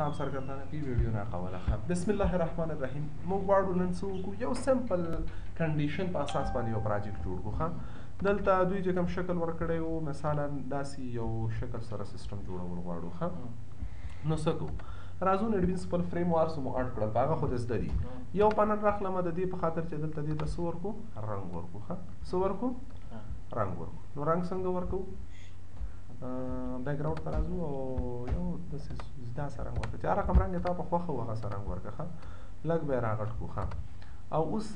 پام سرګردانه کی ویډیو نه کوله. بسم الله الرحمن الرحیم. موږ غواړو نن څه یو سمپل کنډیشن په اساس باندې یو پروجیکټ جوړ کړو. دلته دوی چې کوم شکل ورکړی وو مثلا داسې یو شکل سره سیستم جوړول غواړو. نو څه کوو؟ راځو نډوینس خپل فریم وارس مو اډ کړل، هغه خو د زده دي. یو پنل راخلم د دې په خاطر چې دلته دې ته څه ورکو؟ رنګ ورکو. څه ورکو؟ رنګ ورکو. نو رنګ څنګه ورکو؟ بیک گراوند ته راځو او یو داسې داسې رنګ ورکړه چې هر رقم رنګ یې تا په خوښه وو هغسې رنګ ورکړه. لږ به یې راغټ کړو. او اوس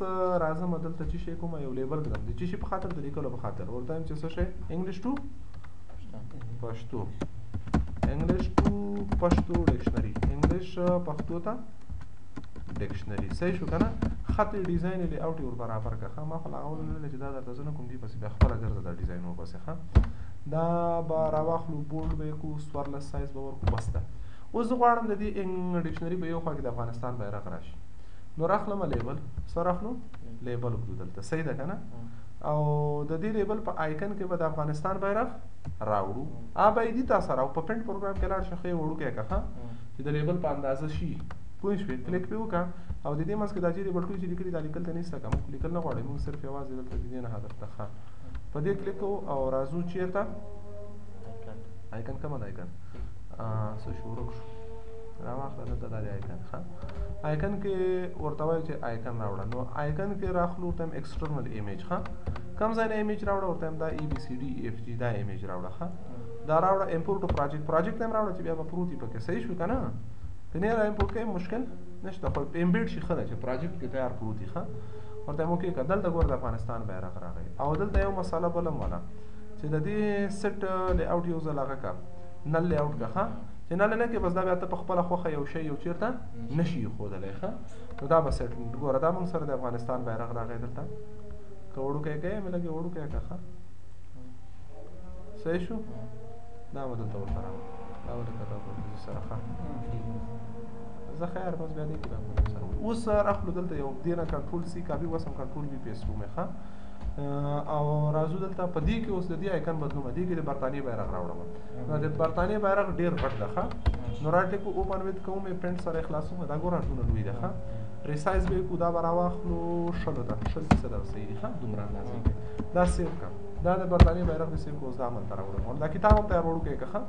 راځم دلته چې شی کوم یو لیبل کړم د چې شي په خاطر د لیکلو په خاطر ورته وایم چې څه شی انګلیش ټو پښتو، انګلیش ټو پښتو ډکشنري، انګلیش پښتو ته ډکشنري. صحیح شو که نه؟ خط ډیزاین یې لیاوټ یې ور برابر کړه. ما خو لا اول نه چې دا درته زه نه کوم دي پسې بیا خپله ګرځه دا ډیزاین ورپسې. دا به راواخلو بولډ به یې کړو، 14 سایز به ورکړو، بس ده. اوس زه غواړم د دې ډکشنري په یو خوا کې د افغانستان بیرغ راشي. نو راخلم لیبل، څه راخلو؟ لیبل وکړو دلته. صحیح ده که نه؟ او د دې لیبل په آیکن کې به د افغانستان بیرغ راوړو. به یې دي تاسو سره او په پرنټ پروګرام کې لاړ شئ ښه یې وړوکی کړه چې د لیبل په اندازه شي. پوه شوې؟ کلیک پرې وکړه او د دې منځ کې دا چې لیبل ټول چې لیکلي دا لیکل ته نه ایسته کړه. موږ لیکل نه غواړو، موږ صرف یوازې دلته د دې نه هدف ته په دې کلیک کوو او راځو چېرته آیکن کومه ده؟ آیکن څه شو ورک شو. راواخله دلته دا د آیکن آیکن کې ورته وایو چې آیکن راوړه. نو آیکن کې راخلو ورته وایم ایکسټرنل ایمیج. کوم ځای نه ایمیج راوړه؟ ورته وایم دا ای بي سی ډي ای اف جي دا ایمیج راوړه. دا راوړه امپورټ پروجیکټ، پروجیکټ هم راوړه چې بیا به پروت وي پکې. صحیح شو که نه؟ که نه را امپورټ کوئ مشکل نشته، خو امبیډ شي ښه ده چې پروجیکټ کې تیار پروت وي. ورته وایم اوکې که دلته ګوره د افغانستان بیرغ راغی. او دلته یو مسله بل هم وله چې د دې سیټ لیاوټ یو ځل هغه کړه، نل لیاوټ کړه چې نل نه کې بس دا بیا ته په خپله خوښه یو شی یو چېرته نشي ایښودلی. نو دا به سیټ ګوره دا موږ سره د افغانستان بیرغ راغی. دلته که وړوکی کوې مې لږ وړوکی کړه. صحیح شو؟ دا به دلته ورته راوړه. دا ولکه دا به سره زه خیر بس بیا دې کې به سره اوس راخلو دلته یو دې نه کنټرول سی کاپي وسم کنټرول وي پیسټ ومې او راځو دلته په دې کې اوس د دې آیکن بدلوم. دې کې د برطانیې بیرغ راوړم. نو د برطانیې بیرغ ډېر غټ ده. نو راټیک اوپن ویت کوم یې پرنټ سره خلاصوم. دا ګوره ټونه لوی ده. ریسایز به یې کړو، دا به راواخلو 100 ده، 100% صحیح دي. دومره اندازې کې دا سیو کړم. دا د برطانیې بیرغ دې سیو کړو. اوس دا عمل ته راوړم. دا کتاب هم تیار وړوکی کړه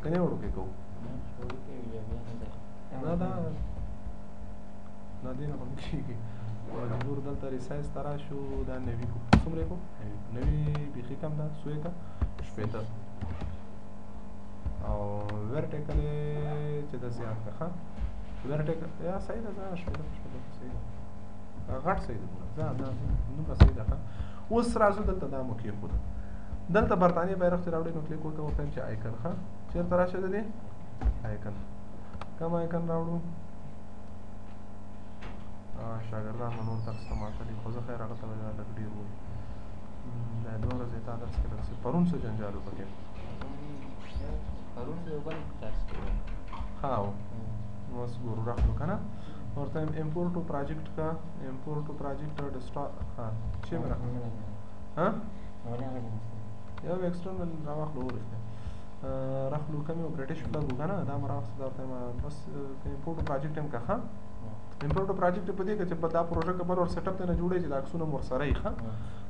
که نه وړوکی کوو؟ دا دې نه هم کېږي. نور دلته ریسایز ته راشو. دا نوي کو څومره یې کو؟ نوي بیخي کم ده. څو یې کړه؟ 60 او ورټیکل یې چې ده زیات کړه. ورټیکل یا صحیح ده، دا 60 صحیح ده، غټ صحیح ده، دا نومره صحیح ده. اوس راځو دلته دا مو کېښوده. دلته برطانیې بیرغ چې راوړئ نو کلیک وکړه، ورته وایم چې آیکن چېرته راشه د دې آیکن. کوم آیکن راوړو؟ شاګردان به نور درس ته ماتلي، خو زه خیر هغه ته به لږ ډېر ووایي. دا 2 ورځې تا درس کې لږ پرون څه جنجال و پکې؟ پرون یو بل درس کې نو اوس ګورو راخلو که نه. ورته وایم امپورټ پروجیکټ کا امپورټ پروجیکټ ډسټا چې مې راخلو یو ایکسټرنل راواخلو ورسته راخلو کوم یو برټش فلګ وکړه نه. دا مې راوسته دا ورته بس امپورټ پروجیکټ هم که امپورټ پروجیکټ په دې کې چې په دا پروژه کې بل ور سیټ اپ ته نه جوړی چې دا عکسونه مو ورسره یي.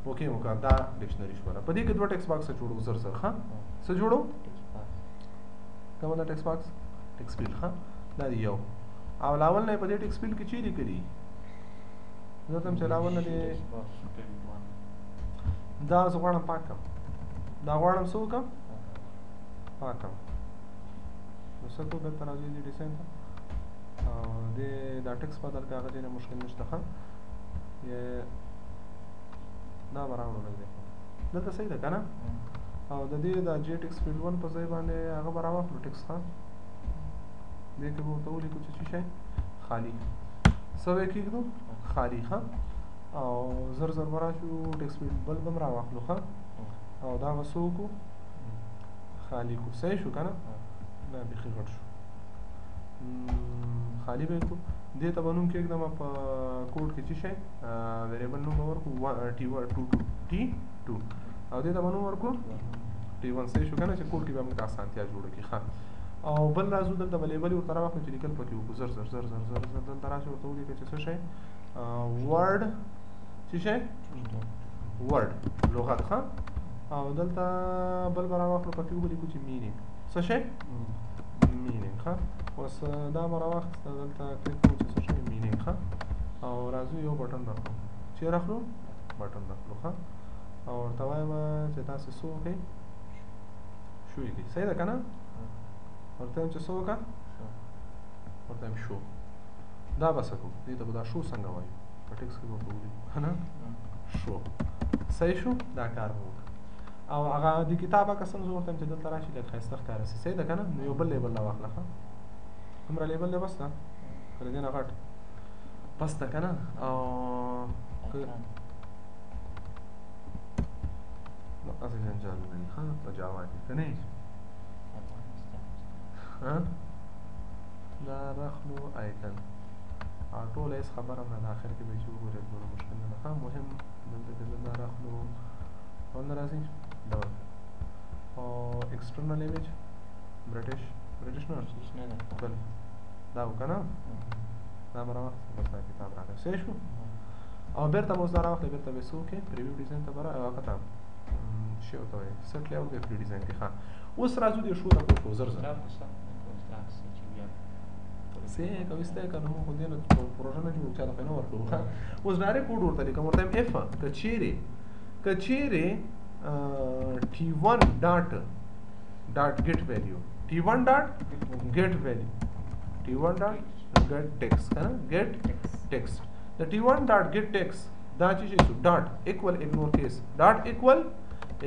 اوکې مو که دا ډکشنري شوله. په دې کې 2 ټکس باکس جوړو زر زر. څه جوړو؟ کومه ده ټکس باکس؟ ټکس فیلډ. دا دی یو. او لاول نه په دې ټکس فیلډ کې چی لیکلي؟ زه ته چې لاول نه دا زه غواړم پاک کړم. دا غواړم څه وکړم؟ پاک کړم. نو څه کوو؟ بېرته راځو دې ډیزاین ته او دې دا ټکس بدل کړه. هغه ځای نه مشکل نشته. دا به راوړو لږ دی دلته. صحیح ده که نه؟ او د دې دا جی ټکس فیلډ 1 په ځای باندې هغه به راواخلو ټکس. دې کې به ورته ولیکو چې څه شی خالي. څه به یې کېږدو؟ خالي. او زر زر به راشو ټکس فیلډ بل به هم راواخلو او دا به څه وکړو؟ خالي کړو. صحیح شو که نه؟ دا بیخي غټ شو. خالي به یې کړو. دې ته به نوم کېږدم په کوډ کې څه شی ویریبل نوم به ورکړو T2 او دې ته به نوم ورکړو T1. صحیح شو که نه چې کوډ کې به موږ ته اسانتیا جوړه کړي. او بل راځو دلته به لیبل ورته راواخلو چې لیکل پکې وکړو زر زر زر زر زر زر دلته راشي ورته ولیکئ چې څه شی ورډ څه شی ورډ لغت ښه او دلته بل به راواخلو پکې ولیکو چې مینینګ څه شی مینینګ ښه اوس دا به راواخیسته دلته کلیک کوو چې څه شی مینینګ ښه او راځو یو بټن راخلو چیرې راخلو بټن راخلو ښه او ورته وایم چې تاسې څه وکړئ شو یې کړئ صحیح ده که نه ورته وایم چې څه وکړه ورته وایم شو دا به څه کوو دې ته به دا شو څنګه وایو په ټکس کې به ورته ولیکو که نه شو صحیح شو دا کار به وکړه او هغه د کتاب قسم زه ورته وایم چې دلته راشي لږ ښایسته ښکاره شي صحیح ده که نه نو یو بل لیبل راواخله ښه دومره لیبل دی بس ده که د دې نه غټ بس ده که نه او نو هسې جنجال لري ښه په جاوا کې که نه دا راخلو آیکن ټوله هېڅ خبره هم نه ده آخر کې به چې وګورئ دومره مشکل نه ده ښه مهم دلته کې دا راخلو او نه راځي ډول او ایکسټرنل ایمیج برټش نه بل دا و که نه دا به راواخلو بس دا کتاب راغی صحیح شو او بېرته مو اوس دا راواخلئ بېرته به یې څه وکړئ پریویو ډیزاین ته به هغه ته شی ورته وایي سیټ لیاوټ دی فری ډیزاین کې ښه اوس راځو دې شو ته پوه زر زر څه کوي ستای که نو موږ خو دې نه پروژه نه جوړو چا ته نه ورکړو ښه اوس ډایرکټ کوډ ورته لیکم ورته وایم اف که چیرې T1 dot get value T1 dot get value T1 dot get text है ना get text the T1 dot get text دا چی شي dot equal ignore case dot equal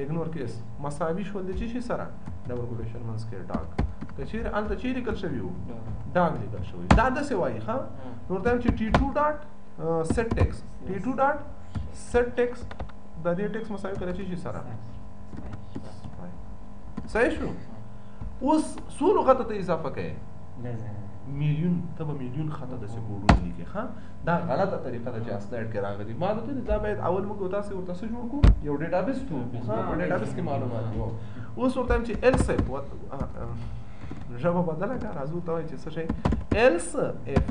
ignore case مساوي شول د چی شي سره ډبل کوټیشن منځ کې ډاګ کچیر انت چی لیکل شوی وو ډاګ لیکل شوی دا د څه وایي ها نو ته چې T2 dot set text T2 dot set text د دې ټیکس مساوي کړی چې سره صحیح شو اوس څو لغت ته اضافه کړئ میلیون ته به میلیون خطه داسې کوډونه لیکي ښه دا غلطه طریقه ده چې اسلایډ کې راغلي ما ته دا باید اول موږ تاسې ورته څه جوړ کړو یو ډیټابیس جوړ کړو په ډیټابیس کې معلومات وو اوس ورته وایم چې ایلس اف ژبه بدله کړه راځو ته وایي چې څه شی ایلس اف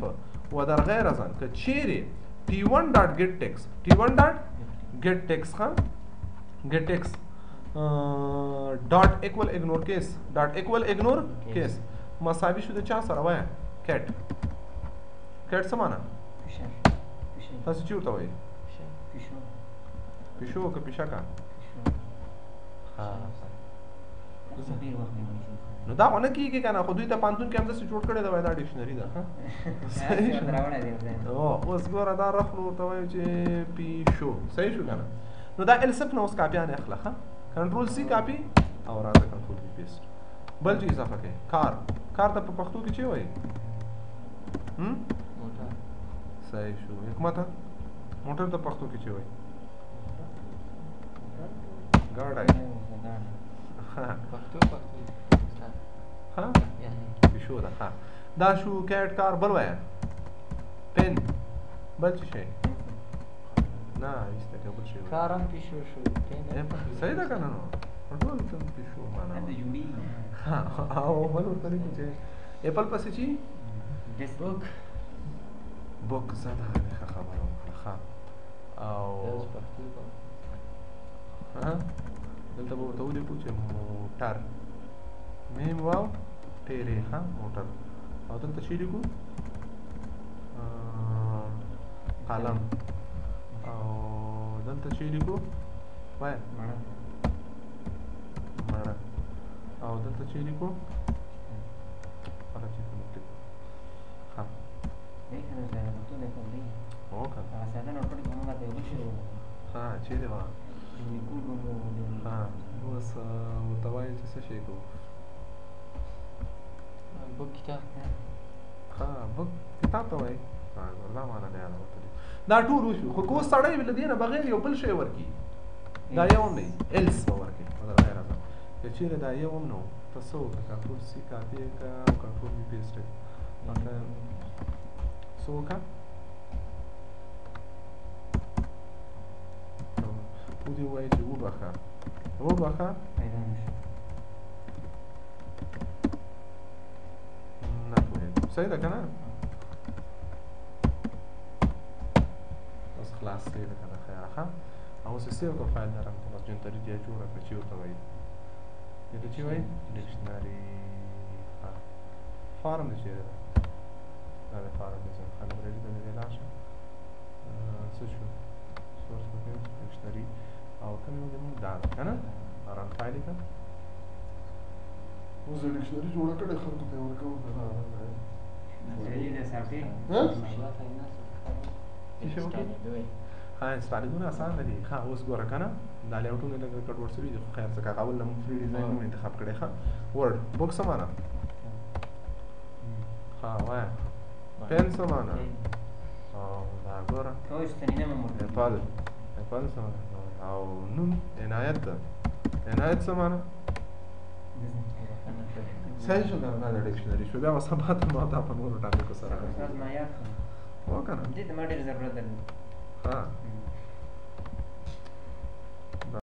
ودر غیر ازن که چیرې T1 dot get text T1 dot get text ها get text dot equal ignore case dot equal ignore case مساوي شو د چا سره وای cat څه معنا تاسو چې ورته وایي پیشو که پیشکا نو دا خو نه کېږي که نه خو دوی ته پانتون کې هم داسې جوړ کړی ده وایي دا ډکشنري ده اوس ګوره دا رخلو ورته وایو چې پیشو صحیح شو که نه نو دا السف نه اوس کاپیانې اخله ښه کنټرول سی کاپي او راځه کنټرول بي پیسټ بل چې اضافه کوي کار ته په پښتو کې چې وایي صحیح شو حکمت موټر ته پښتو کې چې وایي ګاډی ها پیشو ده ها دا شو کیټ کار بل وایه پن بل څه شی نه ایسته کې بل شی کارم پیشو شو صحیح ده که نه نو ټول ته پیشو معنا ها او بل ورته لیکو چې اپل پسې چې بوک زده ښه خبره وکړه ښه او دلته به ورته ولیکو چې موټر میم واو ټیرې ښه موټر او دلته چې لیکو قلم او دلته چې لیکو وایه مړه او دلته چې لیکو ښه ها چیرې وه ها اوس ورته وایي چې څه شی کوو بک کتاب ها بک کتاب ته وایي دا معنا دی دا ټول وشو خو کو سړی له دې نه بغیر یو بل شی ورکړي دا یو هم نه ایلس به ورکړي مطلب غیر ازم که چیرې دا یو هم نه و ته څه وکړه کنټرول سی کاپي کړه او کنټرول بي پیسټ کړه څه وکړه ودې ووایي چې وبخه صحیح ده که نه اوس خلاص صحیح ده که نه خیره ښه او اوس یې سیو کړه فایل درم ته بس جنتري دې جوړه کړه چې ورته وایي دې ته چې وایي ډکشنري فارم دې چیرې ده دا د فارم دې څنګه لایبرري ته دې لاړ شه څه شو سورس پکې ډکشنري او کوم یو دې مونږ دا ده که نه رن فایل یې کړه اوس د ډکشنري جوړه کړې خلکو ته یې ورکوو که ها انسټالېدونه اسانه دي ښه اوس ګوره که نه دا لیاوټونه لږ ګډوډ شوي دي خو خیر څه کاغه اول نه مونږ فري ډیزاین مو انتخاب کړی ښه ورډ بک څه معنا ها وایه پین څه معنا او دا ګوره اپل څه معنا او نوم عنایت ده عنایت څه معنا صحیح شو که نه دا ډکشنري شو بیا به سبا ته ما دا په نورو ټاپکو سره ما یاد کړم هو که نه دې ته ما ډېر ضرورت درلود ها